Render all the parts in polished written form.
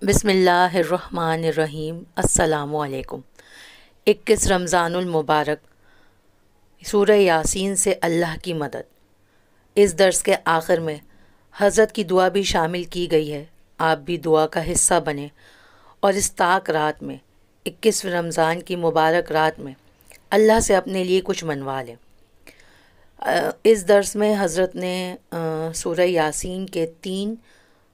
बिस्मिल्लाहिर्रहमानिर्रहीम। अस्सलामु अलैकुम। 21 रमज़ानुल मुबारक। सूरह यासीन से अल्लाह की मदद। इस दर्स के आखिर में हज़रत की दुआ भी शामिल की गई है। आप भी दुआ का हिस्सा बने और इस ताक रात में 21 रमज़ान की मुबारक रात में अल्लाह से अपने लिए कुछ मनवा लें। इस दर्स में हज़रत ने सूरह यासीन के 3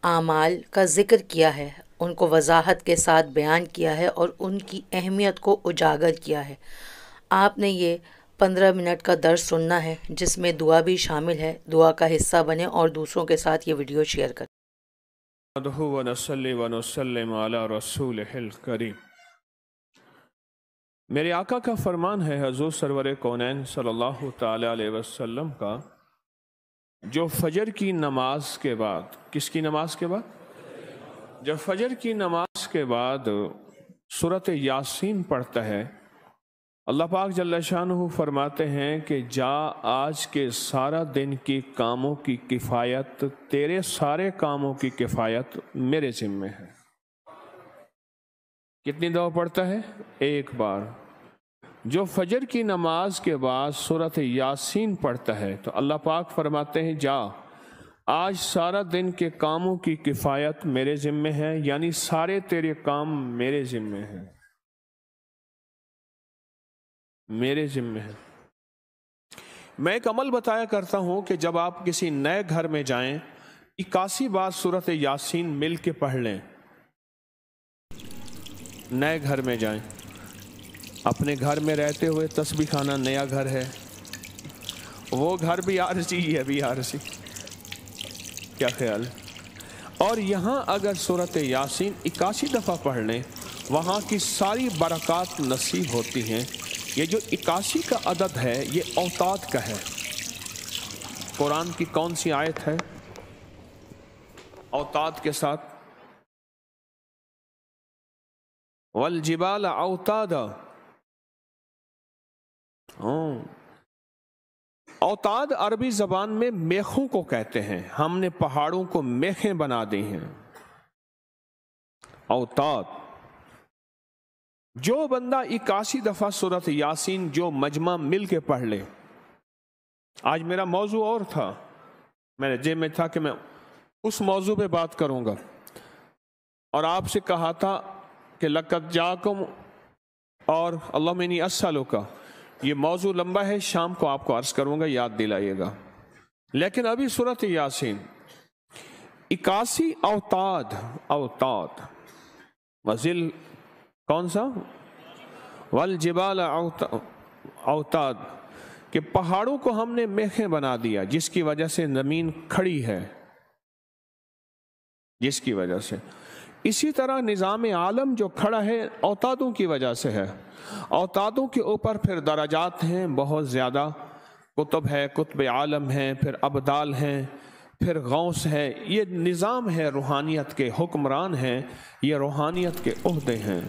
आमाल का ज़िक्र किया है, उनको वजाहत के साथ बयान किया है और उनकी अहमियत को उजागर किया है। आपने ये 15 मिनट का दर्स सुनना है जिसमें दुआ भी शामिल है। दुआ का हिस्सा बने और दूसरों के साथ ये वीडियो शेयर करें। मेरे आका का फरमान है, हजूर सरवर कौनैन सल्लल्लाहु ताला अलैहि वसल्लम का, जो फजर की नमाज के बाद, किसकी नमाज के बाद, जब फजर की नमाज के बाद सूरत यासीन पढ़ता है, अल्लाह पाक जल्ल शानुहु फरमाते हैं कि जा, आज के सारा दिन की कामों की किफ़ायत, तेरे सारे कामों की किफ़ायत मेरे ज़िम्मे है। कितनी दफ़ा पढ़ता है? एक बार। जो फजर की नमाज के बाद सूरत यासीन पढ़ता है तो अल्लाह पाक फरमाते हैं, जा, आज सारा दिन के कामों की किफ़ायत मेरे ज़िम्मे है, यानी सारे तेरे काम मेरे ज़िम्मे हैं, मेरे ज़िम्मे है। मैं एक अमल बताया करता हूँ कि जब आप किसी नए घर में जाएं, 81 बार सूरत यासीन मिल के पढ़ लें। नए घर में जाएं, अपने घर में रहते हुए तस्बीह खाना नया घर है, वो घर भी आरज़ी है, भी आरज़ी, क्या ख्याल। और यहाँ अगर सूरत यासीन 81 दफ़ा पढ़ लें, वहाँ की सारी बरक़ात नसीब होती हैं। ये जो 81 का अदद है, ये औताद का है। कुरान की कौन सी आयत है औताद के साथ? वल जिबाल औतादा। औताद अरबी ज़बान में मेखों को कहते हैं। हमने पहाड़ों को मेखें बना दी हैं। औताद। जो बंदा 81 दफ़ा सूरत यासीन जो मजमा मिल के पढ़ ले। आज मेरा मौजू और था, मेरे जेब में था कि मैं उस मौजू पे बात करूंगा, और आपसे कहा था कि लक़द जाकुम और अल्लाहुम्मनी अस्सलुका, ये मौजू लंबा है, शाम को आपको अर्ज करूंगा, याद दिलाइएगा। लेकिन अभी सूरत यासीन 81 औताद, औताद वज़िल कौन सा? वल जिबाल औताद, कि पहाड़ों को हमने मेखें बना दिया, जिसकी वजह से ज़मीन खड़ी है, जिसकी वजह से। इसी तरह निज़ाम आलम जो खड़ा है औतादों की वजह से है। औतादों के ऊपर फिर दराजात हैं बहुत ज़्यादा, कुतुब है, कुतुब आलम है, फिर अबदाल हैं, फिर गौस है। ये निज़ाम है, रूहानियत के हुक्मरान हैं, ये रूहानियत के ओहदे हैं।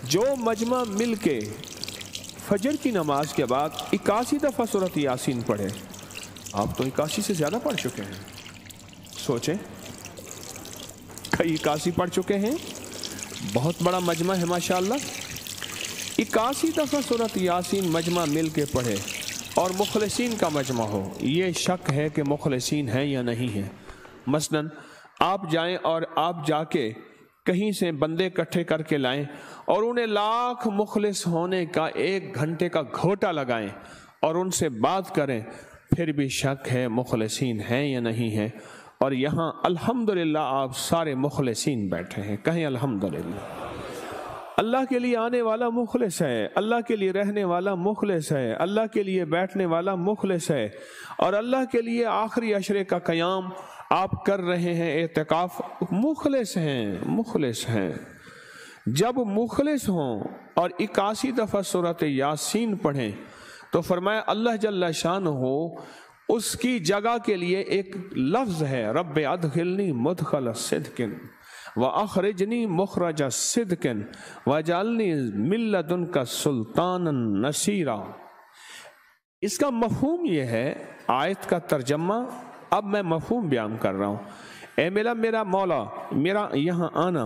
जो मजमा मिल के फजर की नमाज के बाद 81 दफ़ा सूरत यासीन पढ़े, आप तो 81 से ज़्यादा पढ़ चुके हैं। सोचें, कई 81 पढ़ चुके हैं, बहुत बड़ा मजमा है माशाअल्लाह। 81 दफ़ा सूरत यासीन मजमा मिल के पढ़े और मुखलिसीन का मजमा हो। ये शक है कि मुखलिसीन हैं या नहीं है। मसलन आप जाएं और आप जाके कहीं से बंदे इकट्ठे करके लाएं और उन्हें लाख मुखलिस होने का 1 घंटे का घोटा लगाएं और उनसे बात करें, फिर भी शक है मुखलिसीन हैं या नहीं है। और यहाँ अल्हम्दुलिल्लाह आप सारे मुखलिसीन बैठे हैं, कहें अल्हम्दुलिल्लाह। अल्लाह के लिए आने वाला मुखलिस है, अल्लाह के लिए रहने वाला मुखलिस है, अल्लाह के लिए बैठने वाला मुखलिस है, और अल्लाह के लिए आखिरी अशरे का क़याम आप कर रहे हैं, एतिकाफ, मुखलिस हैं, मुखलिस हैं। जब मुखलिस हों और 81 दफ़ा सूरत यासीन पढ़ें तो फरमाया अल्लाह जल्ल शानुहु उसकी जगह के लिए एक लफ्ज़ है, रब्बे अदखिलनी मुदखल सिद्किन व अखरिजनी मुखरज सिद्किन वजअलनी मिन लदुनका सुल्तानन नसीरा। इसका मफ़हूम यह है, आयत का तर्जमा अब मैं मफ़हूम बयान कर रहा हूँ। ए मेरा मौला, मेरा यहाँ आना,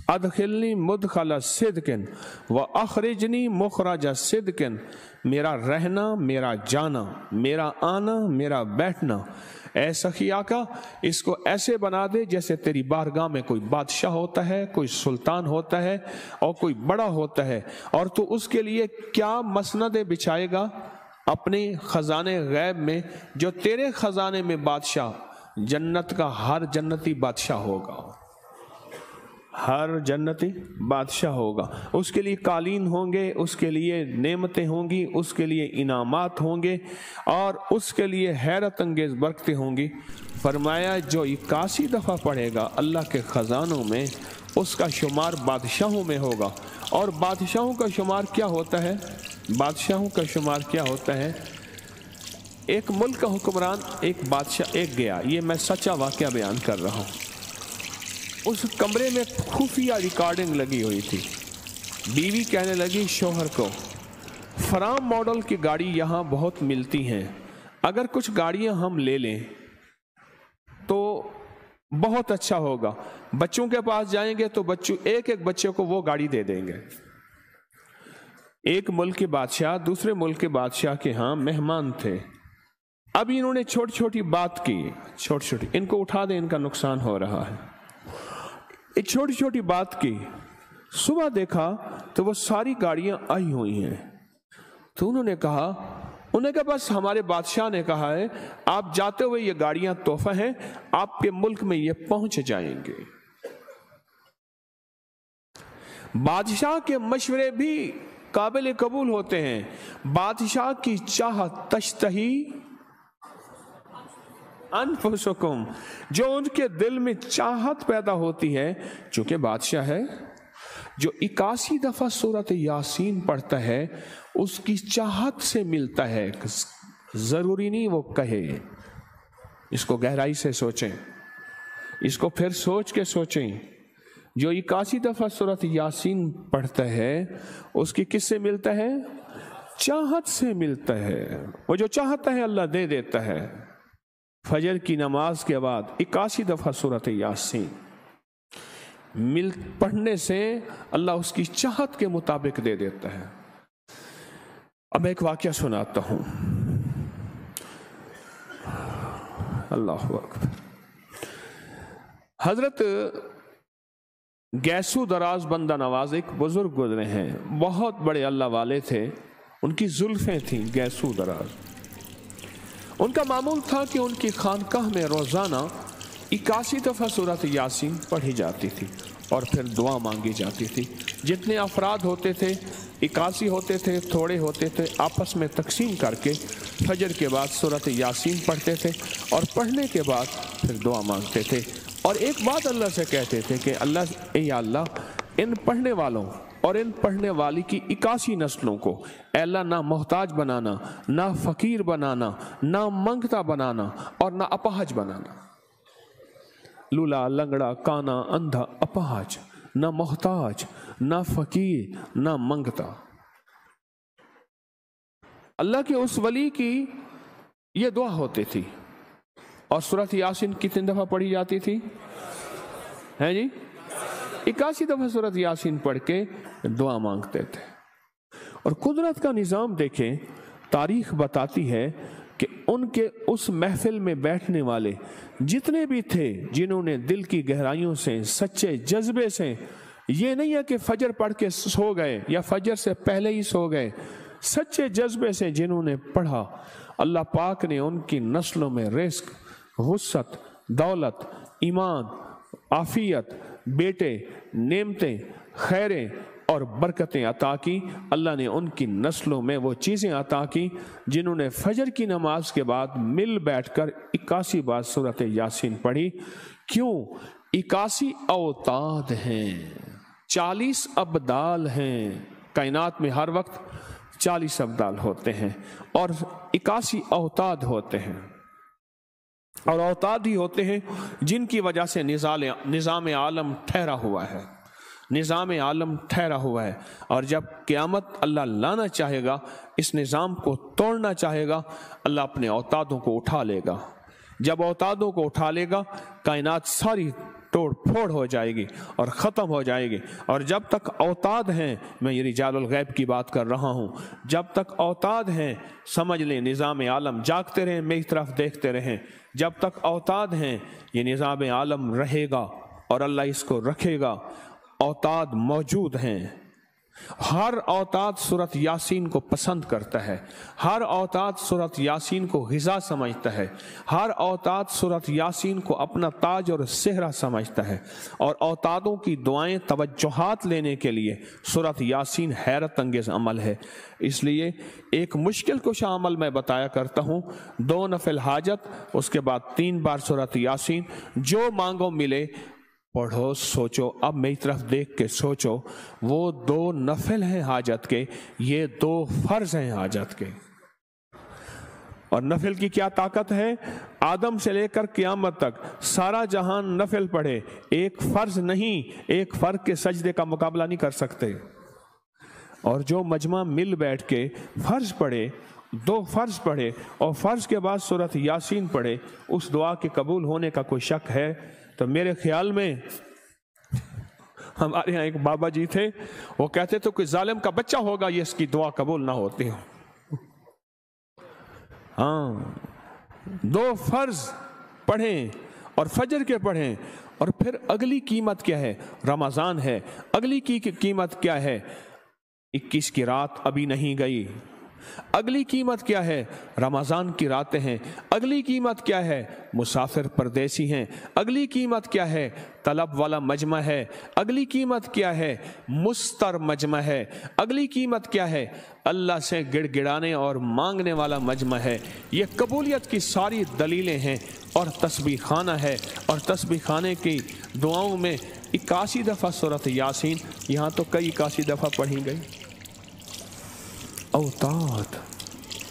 अदखिलनी मुदखला सिद्किन व अखरिजनी मुखरज सिद्किन, मेरा रहना, मेरा जाना, मेरा आना, मेरा बैठना, ऐ सखी आका इसको ऐसे बना दे जैसे तेरी बारगाह में कोई बादशाह होता है, कोई सुल्तान होता है और कोई बड़ा होता है, और तू उसके लिए क्या मसनदे बिछाएगा अपने खजाने गैब में, जो तेरे खजाने में बादशाह जन्नत का हर जन्नती बादशाह होगा, हर जन्नती बादशाह होगा, उसके लिए कालीन होंगे, उसके लिए नेमतें होंगी, उसके लिए इनामात होंगे और उसके लिए हैरत अंगेज बरकतें होंगी। फरमाया जो 81 दफ़ा पढ़ेगा अल्लाह के ख़जानों में, उसका शुमार बादशाहों में होगा। और बादशाहों का शुमार क्या होता है? बादशाहों का शुमार क्या होता है? एक मुल्क का हुक्मरान, एक बादशाह एक गया, ये मैं सच्चा वाक़या बयान कर रहा हूँ। उस कमरे में खुफिया रिकॉर्डिंग लगी हुई थी। बीवी कहने लगी शौहर को, फराम मॉडल की गाड़ी यहाँ बहुत मिलती हैं, अगर कुछ गाड़ियाँ हम ले लें तो बहुत अच्छा होगा। बच्चों के पास जाएंगे तो बच्चों एक एक बच्चे को वो गाड़ी दे देंगे। एक मुल्क के बादशाह दूसरे मुल्क के बादशाह के यहाँ मेहमान थे। अब इन्होंने छोटी छोटी बात की, छोटी छोटी, इनको उठा दें, इनका नुकसान हो रहा है। एक छोटी छोटी बात की, सुबह देखा तो वो सारी गाड़ियां आई हुई हैं। तो उन्होंने कहा, उन्हें कहा बस हमारे बादशाह ने कहा है आप जाते हुए ये गाड़ियां तोहफा हैं, आपके मुल्क में ये पहुंच जाएंगे। बादशाह के मशवरे भी काबिल कबूल होते हैं। बादशाह की चाह तश्तही अनफुसुकुम, जो उनके दिल में चाहत पैदा होती है, चूंकि बादशाह है, जो 81 दफा सूरत यासीन पढ़ता है उसकी चाहत से मिलता है। जरूरी नहीं वो कहे। इसको गहराई से सोचें, इसको फिर सोच के सोचें। जो 81 दफा सूरत यासीन पढ़ता है उसकी किससे मिलता है? चाहत से मिलता है। वो जो चाहता है अल्लाह दे देता है। फजर की नमाज के बाद 81 दफा सूरत यासीन पढ़ने से अल्लाह उसकी चाहत के मुताबिक दे देता है। अब एक वाक़या सुनाता हूं। अल्लाह अकबर। हजरत गैसू दराज बंदा नवाज एक बुजुर्ग गुजरे हैं, बहुत बड़े अल्लाह वाले थे, उनकी जुल्फें थीं गैसू दराज। उनका मामूल था कि उनकी खानकाह में रोज़ाना 81 दफ़ा सूरत यासीन पढ़ी जाती थी और फिर दुआ मांगी जाती थी। जितने अफराद होते थे 81 होते थे, थोड़े होते थे, आपस में तकसीम करके फजर के बाद सूरत यासीन पढ़ते थे और पढ़ने के बाद फिर दुआ मांगते थे। और एक बात अल्लाह से कहते थे कि अल्लाह, या अल्लाह इन पढ़ने वालों और इन पढ़ने वाली की 81 नस्लों को अल्लाह ना मोहताज बनाना, ना फकीर बनाना, ना मंगता बनाना और ना अपाहज बनाना। लूला, लंगड़ा, काना, अंधा, अपाहज, ना मोहताज, ना फकीर, ना मंगता। अल्लाह के उस वली की ये दुआ होती थी। और सूरत यासीन कितनी दफा पढ़ी जाती थी? है जी, 81 दफा सूरत यासीन पढ़ के दुआ मांगते थे। और कुदरत का निज़ाम देखें, तारीख बताती है कि उनके उस महफिल में बैठने वाले जितने भी थे, जिन्होंने दिल की गहराइयों से, सच्चे जज्बे से, ये नहीं है कि फजर पढ़ के सो गए या फजर से पहले ही सो गए, सच्चे जज्बे से जिन्होंने पढ़ा, अल्लाह पाक ने उनकी नस्लों में रिस्क, वुसअत, दौलत, ईमान, आफियत, बेटे, नेमतें, खैरें और बरकतें अता की। अल्लाह ने उनकी नस्लों में वो चीज़ें अता की जिन्होंने फजर की नमाज के बाद मिल बैठकर 81 बार सूरत यासीन पढ़ी। क्यों? 81 औताद हैं, 40 अब्दाल हैं। कायनात में हर वक्त 40 अब्दाल होते हैं और 81 औताद होते हैं। और औताद ही होते हैं जिनकी वजह से निज़ाम आलम ठहरा हुआ है, निज़ाम आलम ठहरा हुआ है। और जब क़यामत अल्लाह लाना चाहेगा, इस निज़ाम को तोड़ना चाहेगा, अल्लाह अपने औतादों को उठा लेगा। जब औतादों को उठा लेगा कायनात सारी तोड़ फोड़ हो जाएगी और ख़त्म हो जाएगी। और जब तक औताद हैं, मैं ये रिजालुल गैब की बात कर रहा हूँ, जब तक औताद हैं समझ लें निज़ाम आलम जागते रहें, मेरी तरफ देखते रहें। जब तक औताद हैं ये निज़ाम आलम रहेगा और अल्लाह इसको रखेगा। औताद मौजूद हैं। हर औताद सूरत यासीन को पसंद करता है, हर औताद सूरत यासीन को ग़िज़ा समझता है, हर औताद सूरत यासीन को अपना ताज और सेहरा समझता है। और औतादों की दुआएं तवज्जुहात लेने के लिए सूरत यासीन हैरत अंगेज़ अमल है। इसलिए एक मुश्किल कुशा अमल मैं बताया करता हूँ, 2 नफिल हाजत, उसके बाद 3 बार सूरत यासीन, जो मांगो मिले, पढ़ो, सोचो। अब मेरी तरफ देख के सोचो, वो 2 नफिल हैं हाजत के, ये 2 फर्ज हैं हाजत के। और नफिल की क्या ताकत है? आदम से लेकर क़यामत तक सारा जहान नफिल पढ़े, एक फर्ज नहीं, एक फर्ज के सजदे का मुकाबला नहीं कर सकते। और जो मजमा मिल बैठ के फर्ज पढ़े, 2 फर्ज पढ़े और फर्ज के बाद सूरत यासीन पढ़े, उस दुआ के कबूल होने का कोई शक है? तो मेरे ख्याल में हमारे यहाँ एक बाबा जी थे, वो कहते थे कोई जालिम का बच्चा होगा ये इसकी दुआ कबूल ना होती हो। हाँ, 2 फर्ज पढ़ें और फजर के पढ़ें। और फिर अगली कीमत क्या है? रमज़ान है। अगली की कीमत क्या है? 21 की रात अभी नहीं गई। अगली कीमत क्या है? रमज़ान की रातें हैं। अगली कीमत क्या है? मुसाफिर परदेसी हैं। अगली कीमत क्या है? तलब वाला मजमा है। अगली कीमत क्या है? मुस्तर मजमा है। अगली कीमत क्या है? अल्लाह से गिड़गिड़ाने और मांगने वाला मजमा है। ये कबूलियत की सारी दलीलें हैं और तस्बीह खाना है। और तस्बीह खाने की दुआओं में 81 दफ़ा सूरत यासीन, यहाँ तो कई 81 दफ़ा पढ़ी गई। औताद,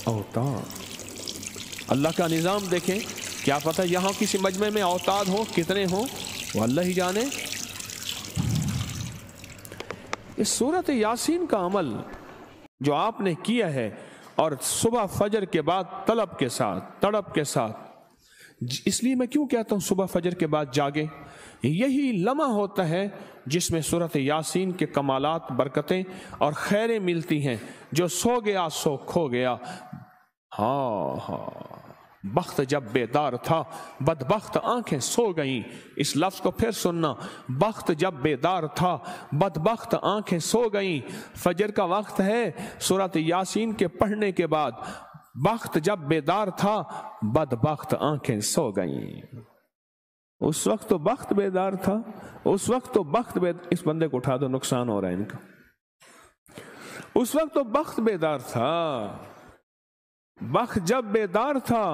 औताद, अल्लाह का निज़ाम देखें। क्या पता यहाँ किसी मजमे में औताद हो, कितने हो वो अल्लाह ही जाने। इस सूरत यासीन का अमल जो आपने किया है, और सुबह फजर के बाद तलब के साथ, तड़प के साथ, इसलिए मैं क्यों कहता हूँ सुबह फजर के बाद जागे, यही लम्हा होता है जिसमें सूरत यासीन के कमालात, बरकतें और खैरें मिलती हैं। जो सो गया सो खो गया। हाँ हाँ, बख्त जब बेदार था, बदबख्त आंखें सो गईं। इस लफ्ज को फिर सुनना, बख्त जब बेदार था, बदबख्त आंखें सो गईं। फजर का वक्त है, सूरत यासीन के पढ़ने के बाद बख्त जब बेदार था, बदबख्त आंखें सो गईं। उस वक्त तो बख्त बेदार था, उस वक्त तो इस बंदे को उठा दो, नुकसान हो रहा है इनका। उस वक्त तो बख्त बेदार था, बख्त जब बेदार था,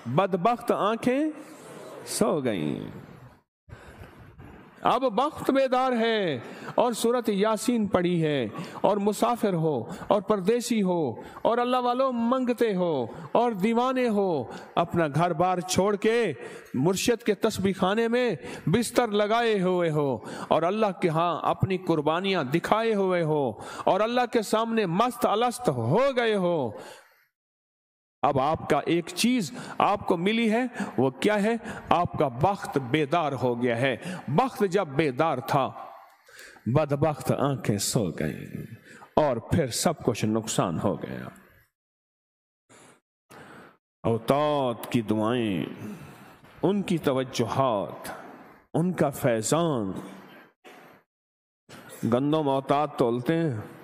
बदबख्त आंखें सो गईं। अब बख्त बेदार है और सूरत यासीन पढ़ी है, और मुसाफिर हो और परदेसी हो और अल्लाह वालों मंगते हो और दीवाने हो, अपना घर बार छोड़ के मुर्शिद के तस्बीह खाने में बिस्तर लगाए हुए हो और अल्लाह के यहाँ अपनी कुर्बानियाँ दिखाए हुए हो और अल्लाह के सामने मस्त अलस्त हो गए हो। अब आपका एक चीज आपको मिली है, वो क्या है? आपका बख्त बेदार हो गया है। बख्त जब बेदार था, बदबख्त आंखें सो गई और फिर सब कुछ नुकसान हो गया। औताद की दुआएं, उनकी तवज्जुहात, उनका फैजान। गंदम औताद तोलते हैं,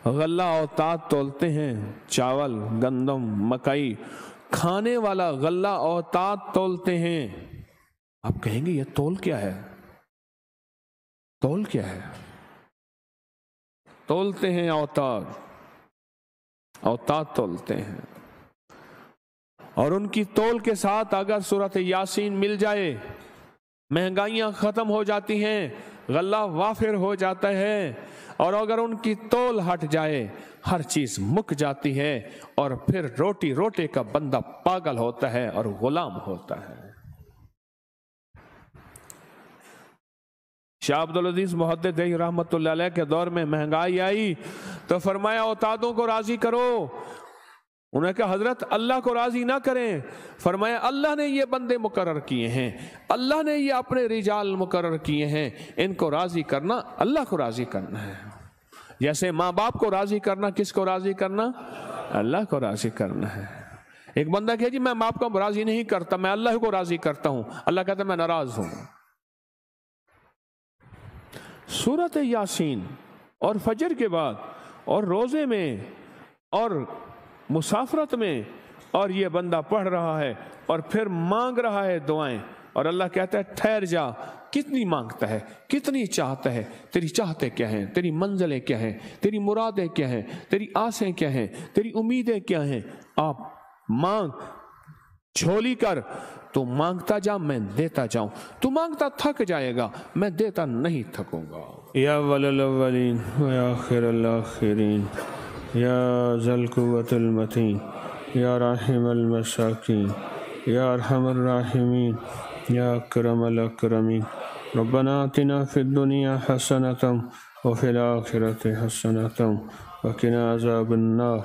गल्ला औताद तोलते हैं, चावल, गंदम, मकई, खाने वाला गल्ला औताद तोलते हैं। आप कहेंगे ये तोल क्या है? तोल क्या है? तोलते हैं औताद, औताद तोलते हैं। और उनकी तोल के साथ अगर सूरत यासीन मिल जाए, महंगाइयां खत्म हो जाती हैं, गल्ला वाफिर हो जाता है। और अगर उनकी तोल हट जाए, हर चीज मुक जाती है और फिर रोटी रोटे का बंदा पागल होता है और गुलाम होता है। शाह अब्दुल अजीज मुहद्दिस रहमतुल्लाह अलैह के दौर में महंगाई आई तो फरमाया औतादों को राजी करो, उन्होंने कहा हजरत अल्लाह को राजी ना करें। फरमाया अल्लाह ने ये बंदे मुकर्रर किए हैं, अल्लाह ने ये अपने रिजाल मुकर्रर किए हैं, इनको राजी करना अल्लाह को राजी करना है। जैसे माँ बाप को राजी करना, किसको राजी करना? अल्लाह को राजी करना है। एक बंदा कहे जी मैं बाप को राजी नहीं करता, मैं अल्लाह को राजी करता हूं। अल्लाह कहता मैं नाराज हूं। सूरत यासीन और फजर के बाद और रोजे में और मुसाफरत में, और ये बंदा पढ़ रहा है और फिर मांग रहा है दुआएं, और अल्लाह कहता है ठहर जा, कितनी मांगता है, कितनी चाहता है, तेरी चाहते क्या हैं, तेरी मंजिलें क्या हैं, तेरी मुरादें क्या हैं, तेरी आसें क्या हैं, तेरी उम्मीदें क्या हैं। आप मांग, झोली कर, तू मांगता जा मैं देता जाऊं। तू मांगता थक जाएगा, मैं देता नहीं थकूंगा। या वलल अव्वलीन व आखिरल आखिरीन या ज़ल कुव्वतिल मतीन या राहिमल मसाकीन या अरहमर राहिमीन या अकरमल अकरमीन। रब्बना आतिना फिद दुनिया हसनतम व फिल आखिरति हसनतम व किना अज़ाबन नार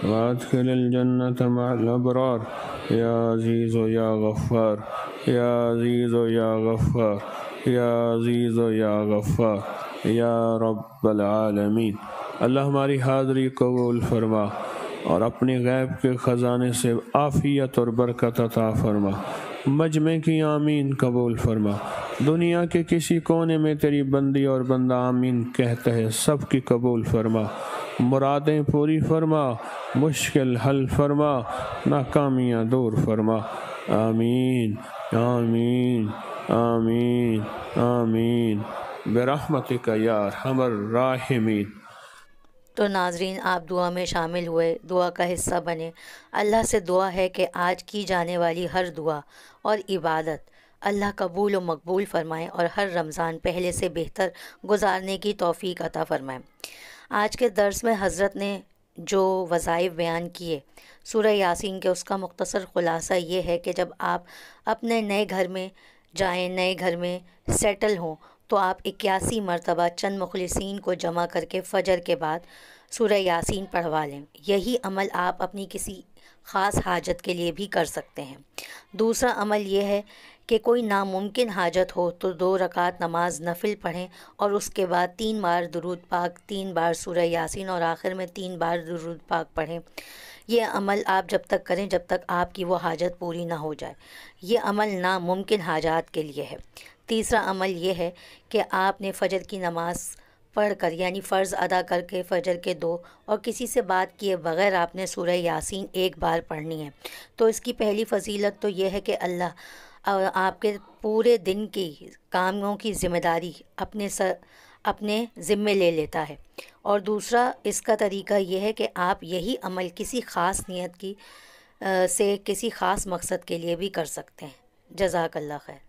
व अदखिलिल जन्नत मअल अबरार या अज़ीज़ या गफ़्फ़ार या अज़ीज़ या गफ़्फ़ार या अज़ीज़ या गफ़्फ़ार या रब्बल आलमीन। अल्लाह हमारी हाज़री कबूल फरमा और अपने गैब के ख़ज़ाने से आफ़ियत और बरकत अता फरमा। मजमे की आमीन कबूल फरमा। दुनिया के किसी कोने में तेरी बंदी और बंदा आमीन कहता है, सब की कबूल फरमा। मुरादें पूरी फरमा, मुश्किल हल फरमा, नाकामियाँ दूर फरमा। आमीन आमीन आमीन आमीन बिरहमतिका या अरहमर राहिमीन। तो नाजरीन, आप दुआ में शामिल हुए, दुआ का हिस्सा बने। अल्लाह से दुआ है कि आज की जाने वाली हर दुआ और इबादत अल्लाह कबूल और मकबूल फ़रमाएँ और हर रमज़ान पहले से बेहतर गुजारने की तौफ़ीक अता फ़रमाएँ। आज के दर्स में हज़रत ने जो वज़ाइफ बयान किए सूरह यासीन के, उसका मुख्तसर ख़ुलासा ये है कि जब आप अपने नए घर में जाएँ, नए घर में सेटल हों, तो आप 81 मरतबा चंद मुखलिसीन को जमा करके फ़जर के बाद सूरह यासीन पढ़वा लें। यही अमल आप अपनी किसी ख़ास हाजत के लिए भी कर सकते हैं। दूसरा अमल ये है कि कोई नामुमकिन हाजत हो तो 2 रकात नमाज नफिल पढ़ें और उसके बाद 3 बार दुरूद पाक, 3 बार सूरह यासीन और आखिर में 3 बार दुरूद पाक पढ़ें। ये अमल आप जब तक करें जब तक आपकी वो हाजत पूरी ना हो जाए। ये अमल नामुमकिन हाजात के लिए है। तीसरा अमल ये है कि आपने फ़जर की नमाज़ पढ़ कर, यानी फ़र्ज़ अदा करके फ़जर के 2 और किसी से बात किए बग़ैर आपने सूरह यासीन 1 बार पढ़नी है। तो इसकी पहली फ़जीलत तो ये है कि अल्लाह आपके पूरे दिन की कामों की ज़िम्मेदारी अपने ज़िम्मे ले लेता है। और दूसरा इसका तरीका ये है कि आप यही अमल किसी ख़ास नियत की से किसी ख़ास मकसद के लिए भी कर सकते हैं। जज़ाकल्लाह खैर।